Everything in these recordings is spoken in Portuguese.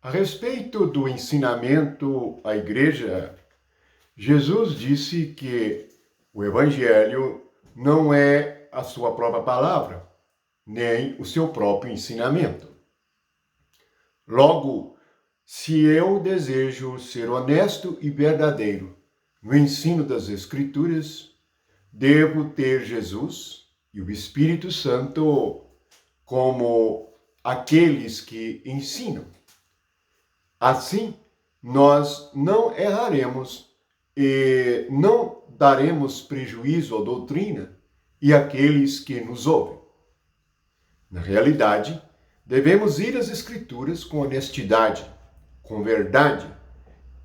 A respeito do ensinamento à igreja, Jesus disse que o Evangelho não é a sua própria palavra, nem o seu próprio ensinamento. Logo, se eu desejo ser honesto e verdadeiro no ensino das Escrituras, devo ter Jesus e o Espírito Santo como aqueles que ensinam. Assim, nós não erraremos e não daremos prejuízo à doutrina e àqueles que nos ouvem. Na realidade, devemos ir às Escrituras com honestidade, com verdade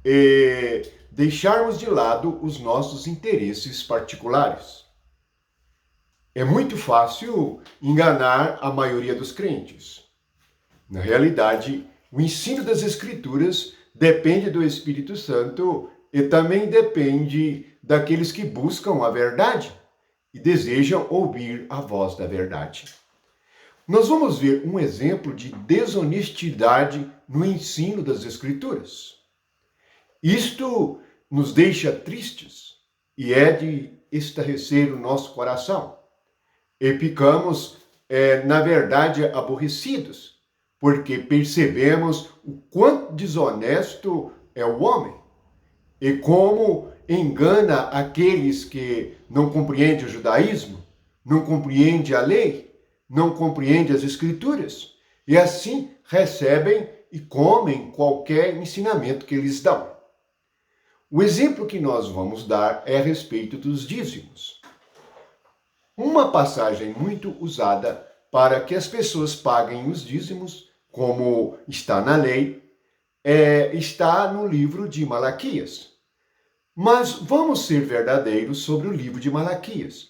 e deixarmos de lado os nossos interesses particulares. É muito fácil enganar a maioria dos crentes. Na realidade, o ensino das Escrituras depende do Espírito Santo e também depende daqueles que buscam a verdade e desejam ouvir a voz da verdade. Nós vamos ver um exemplo de desonestidade no ensino das Escrituras. Isto nos deixa tristes e é de estarrecer o nosso coração. E ficamos, na verdade, aborrecidos, porque percebemos o quanto desonesto é o homem e como engana aqueles que não compreendem o judaísmo, não compreendem a lei, não compreendem as Escrituras e assim recebem e comem qualquer ensinamento que eles dão. O exemplo que nós vamos dar é a respeito dos dízimos. Uma passagem muito usada para que as pessoas paguem os dízimos, como está na lei, está no livro de Malaquias. Mas vamos ser verdadeiros sobre o livro de Malaquias.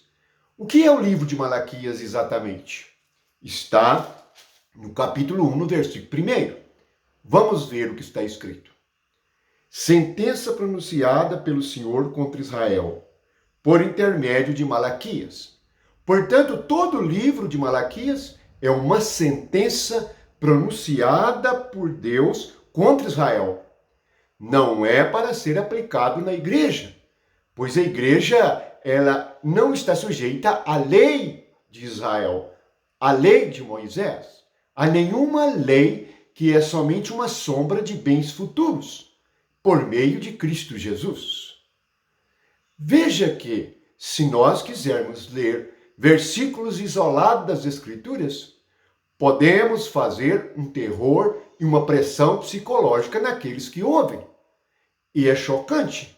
O que é o livro de Malaquias exatamente? Está no capítulo 1, no versículo 1. Vamos ver o que está escrito. Sentença pronunciada pelo Senhor contra Israel, por intermédio de Malaquias. Portanto, todo o livro de Malaquias é uma sentença pronunciada por Deus contra Israel. Não é para ser aplicado na igreja, pois a igreja ela não está sujeita à lei de Israel, à lei de Moisés, a nenhuma lei que é somente uma sombra de bens futuros, por meio de Cristo Jesus. Veja que, se nós quisermos ler versículos isolados das Escrituras, podemos fazer um terror e uma pressão psicológica naqueles que ouvem. E é chocante.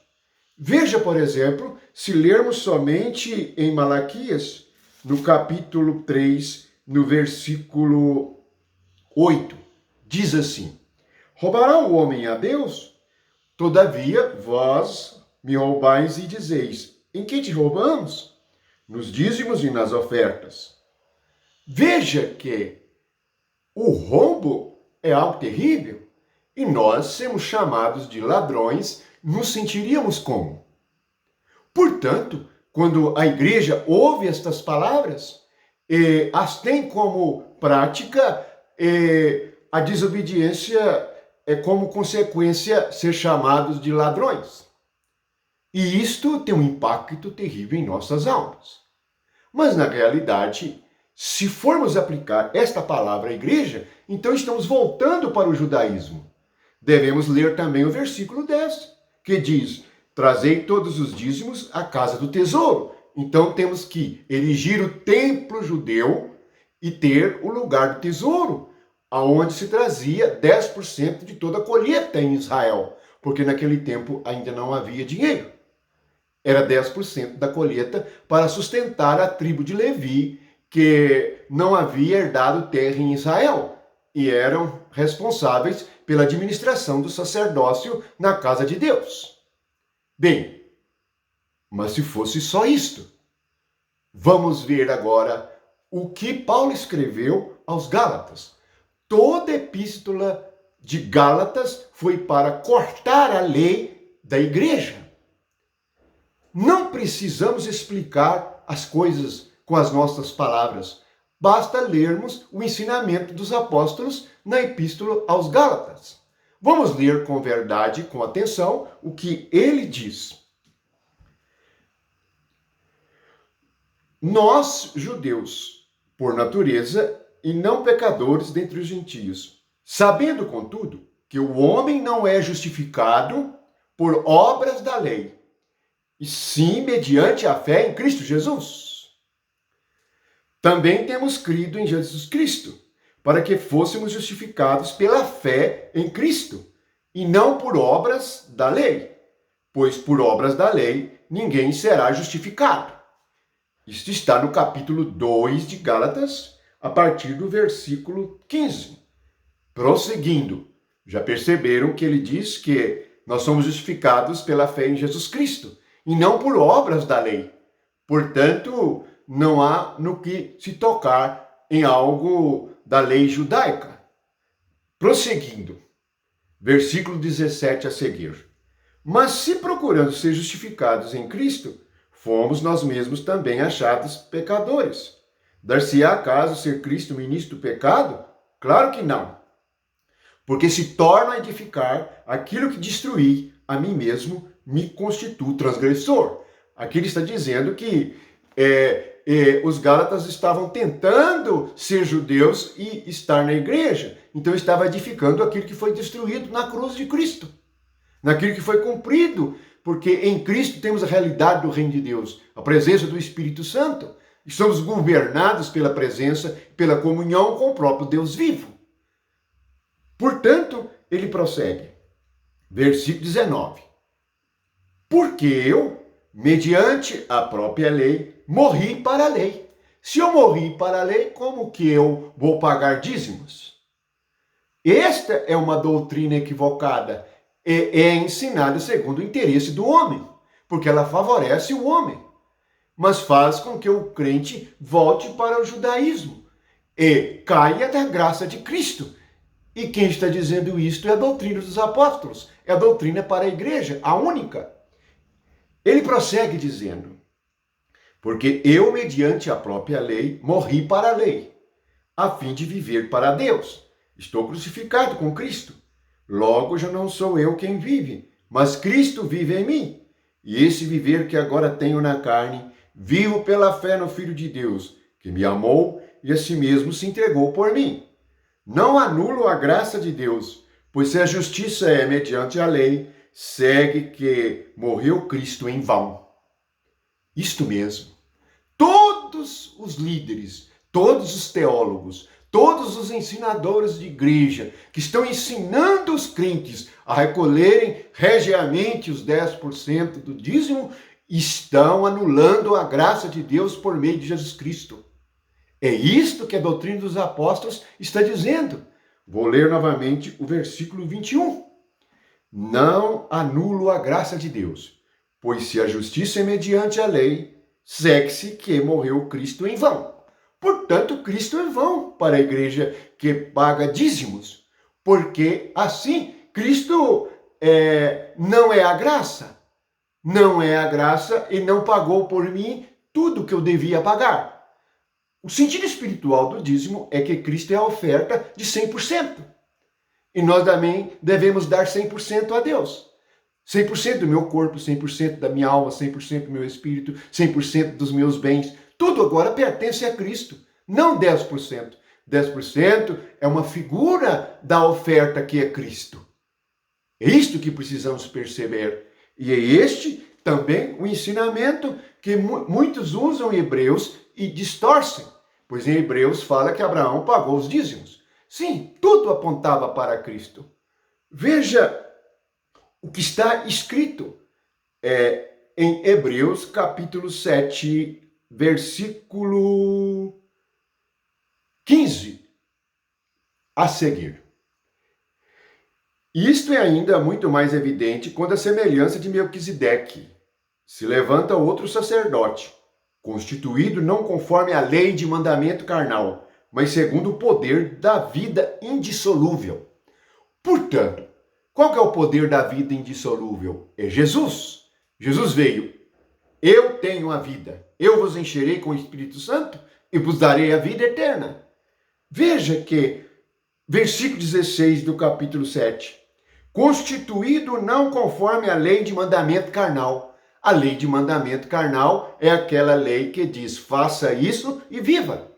Veja, por exemplo, se lermos somente em Malaquias, no capítulo 3, no versículo 8, diz assim: Roubará o homem a Deus? Todavia, vós me roubais e dizeis: em que te roubamos? Nos dízimos e nas ofertas. Veja que o roubo é algo terrível e nós, sermos chamados de ladrões, nos sentiríamos como? Portanto, quando a igreja ouve estas palavras, as tem como prática, a desobediência é como consequência ser chamados de ladrões. E isto tem um impacto terrível em nossas almas. Mas, na realidade, se formos aplicar esta palavra à igreja, então estamos voltando para o judaísmo. Devemos ler também o versículo 10, que diz: trazei todos os dízimos à casa do tesouro. Então temos que erigir o templo judeu e ter o lugar do tesouro, aonde se trazia 10% de toda a colheita em Israel, porque naquele tempo ainda não havia dinheiro. Era 10% da colheita para sustentar a tribo de Levi, que não havia herdado terra em Israel e eram responsáveis pela administração do sacerdócio na casa de Deus. Bem, mas se fosse só isto, vamos ver agora o que Paulo escreveu aos Gálatas. Toda a epístola de Gálatas foi para cortar a lei da igreja. Não precisamos explicar as coisas com as nossas palavras. Basta lermos o ensinamento dos apóstolos na epístola aos Gálatas. Vamos ler com verdade, com atenção, o que ele diz. Nós, judeus, por natureza, e não pecadores dentre os gentios, sabendo, contudo, que o homem não é justificado por obras da lei, e sim mediante a fé em Cristo Jesus. Também temos crido em Jesus Cristo, para que fôssemos justificados pela fé em Cristo, e não por obras da lei, pois por obras da lei ninguém será justificado. Isto está no capítulo 2 de Gálatas, a partir do versículo 15. Prosseguindo, já perceberam que ele diz que nós somos justificados pela fé em Jesus Cristo, e não por obras da lei. Portanto, não há no que se tocar em algo da lei judaica. Prosseguindo, versículo 17 a seguir. Mas se procurando ser justificados em Cristo, fomos nós mesmos também achados pecadores. Dar-se-á acaso ser Cristo ministro do pecado? Claro que não. Porque se torna a edificar aquilo que destruí a mim mesmo, me constituo transgressor. Aqui ele está dizendo que os Gálatas estavam tentando ser judeus e estar na igreja. Então estava edificando aquilo que foi destruído na cruz de Cristo. Naquilo que foi cumprido, porque em Cristo temos a realidade do reino de Deus, a presença do Espírito Santo. E somos governados pela presença, pela comunhão com o próprio Deus vivo. Portanto, ele prossegue. Versículo 19. Porque eu, mediante a própria lei, morri para a lei. Se eu morri para a lei, como que eu vou pagar dízimos? Esta é uma doutrina equivocada. É ensinada segundo o interesse do homem, porque ela favorece o homem, mas faz com que o crente volte para o judaísmo e caia da graça de Cristo. E quem está dizendo isto é a doutrina dos apóstolos, é a doutrina para a igreja, a única. Ele prossegue dizendo, porque eu, mediante a própria lei, morri para a lei, a fim de viver para Deus. Estou crucificado com Cristo. Logo já não sou eu quem vive, mas Cristo vive em mim. E esse viver que agora tenho na carne, vivo pela fé no Filho de Deus, que me amou e a si mesmo se entregou por mim. Não anulo a graça de Deus, pois se a justiça é mediante a lei, segue que morreu Cristo em vão. Isto mesmo. Todos os líderes, todos os teólogos, todos os ensinadores de igreja que estão ensinando os crentes a recolherem regiamente os 10% do dízimo, estão anulando a graça de Deus por meio de Jesus Cristo. É isto que a doutrina dos apóstolos está dizendo. Vou ler novamente o versículo 21. Não anulo a graça de Deus, pois se a justiça é mediante a lei, segue-se que morreu Cristo em vão. Portanto, Cristo é vão para a igreja que paga dízimos, porque assim Cristo não é a graça. Não é a graça e não pagou por mim tudo que eu devia pagar. O sentido espiritual do dízimo é que Cristo é a oferta de 100%. E nós também devemos dar 100% a Deus. 100% do meu corpo, 100% da minha alma, 100% do meu espírito, 100% dos meus bens. Tudo agora pertence a Cristo, não 10%. 10% é uma figura da oferta que é Cristo. É isto que precisamos perceber. E é este também o ensinamento que muitos usam em Hebreus e distorcem. Pois em Hebreus fala que Abraão pagou os dízimos. Sim, tudo apontava para Cristo. Veja o que está escrito em Hebreus capítulo 7, versículo 15 a seguir. Isto é ainda muito mais evidente quando a semelhança de Melquisedeque se levanta outro sacerdote, constituído não conforme a lei de mandamento carnal, mas segundo o poder da vida indissolúvel. Portanto, qual que é o poder da vida indissolúvel? É Jesus. Jesus veio. Eu tenho a vida. Eu vos encherei com o Espírito Santo e vos darei a vida eterna. Veja que, versículo 16 do capítulo 7. constituído não conforme a lei de mandamento carnal. A lei de mandamento carnal é aquela lei que diz, faça isso e viva.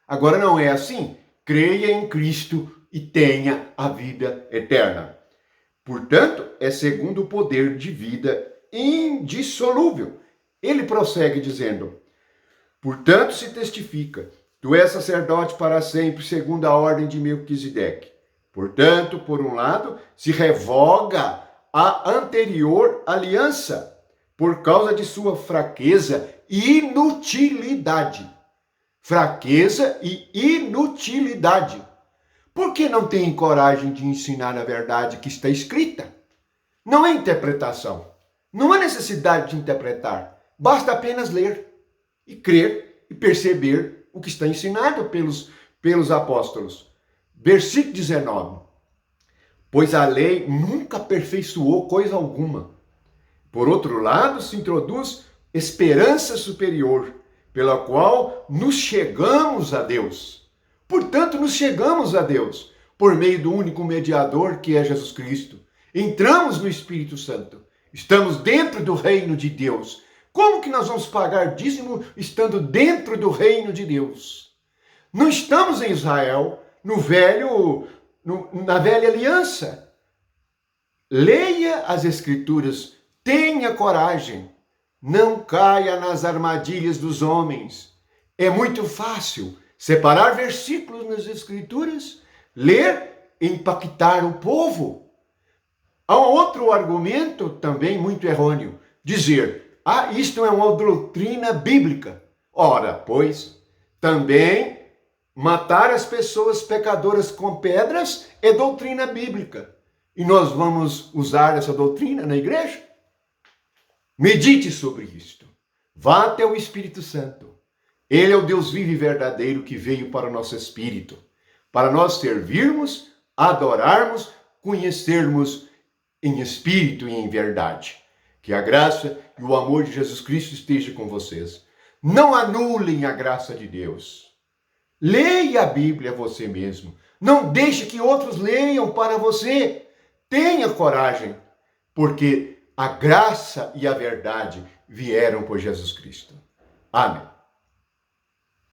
Agora não é assim. Creia em Cristo e tenha a vida eterna. Portanto, é segundo o poder de vida indissolúvel. Ele prossegue dizendo, portanto se testifica, tu és sacerdote para sempre, segundo a ordem de Melquisedeque. Portanto, por um lado, se revoga a anterior aliança, por causa de sua fraqueza e inutilidade. Fraqueza e inutilidade. Por que não tem coragem de ensinar a verdade que está escrita? Não é interpretação. Não há necessidade de interpretar. Basta apenas ler e crer e perceber o que está ensinado pelos apóstolos. Versículo 19. Pois a lei nunca aperfeiçoou coisa alguma. Por outro lado, se introduz esperança superior, pela qual nos chegamos a Deus. Portanto, nos chegamos a Deus por meio do único mediador que é Jesus Cristo. Entramos no Espírito Santo. Estamos dentro do reino de Deus. Como que nós vamos pagar dízimo estando dentro do reino de Deus? Não estamos em Israel, na velha aliança. Leia as Escrituras, tenha coragem, não caia nas armadilhas dos homens. É muito fácil separar versículos nas Escrituras, ler e impactar o povo. Há um outro argumento também muito errôneo, dizer, isto é uma doutrina bíblica. Ora, pois, também matar as pessoas pecadoras com pedras é doutrina bíblica. E nós vamos usar essa doutrina na igreja? Medite sobre isto. Vá até o Espírito Santo. Ele é o Deus vivo e verdadeiro que veio para o nosso espírito, para nós servirmos, adorarmos, conhecermos em espírito e em verdade. Que a graça e o amor de Jesus Cristo esteja com vocês. Não anulem a graça de Deus. Leia a Bíblia você mesmo. Não deixe que outros leiam para você. Tenha coragem, porque a graça e a verdade vieram por Jesus Cristo. Amém.